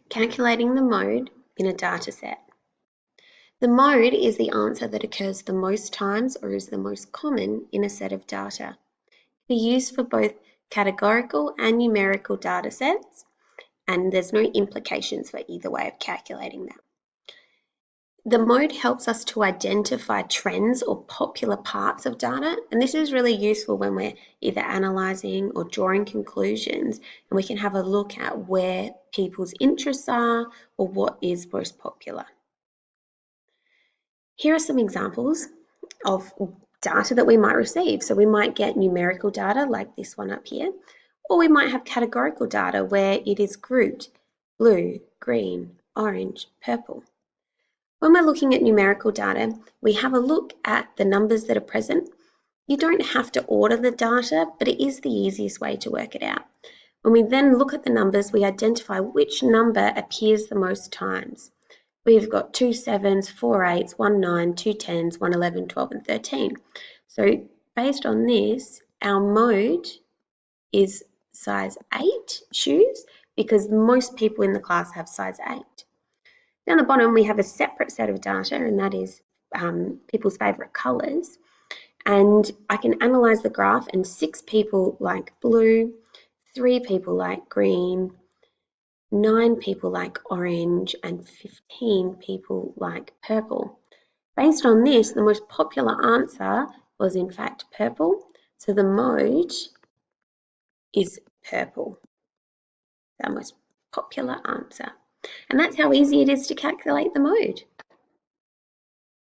Calculating the mode in a data set. The mode is the answer that occurs the most times or is the most common in a set of data. It can be used for both categorical and numerical data sets, and there's no implications for either way of calculating that. The mode helps us to identify trends or popular parts of data, and this is really useful when we're either analysing or drawing conclusions, and we can have a look at where people's interests are or what is most popular. Here are some examples of data that we might receive. So we might get numerical data like this one up here, or we might have categorical data where it is grouped blue, green, orange, purple. When we're looking at numerical data, we have a look at the numbers that are present. You don't have to order the data, but it is the easiest way to work it out. When we then look at the numbers, we identify which number appears the most times. We've got 2 7s, 4 8s, 1 9, 2 10s, 1 11, 12 and 13. So based on this, our mode is size 8 shoes because most people in the class have size 8. Down the bottom, we have a separate set of data, and that is people's favourite colours. And I can analyse the graph, and 6 people like blue, 3 people like green, 9 people like orange, and 15 people like purple. Based on this, the most popular answer was in fact purple. So the mode is purple, our most popular answer. And that's how easy it is to calculate the mode.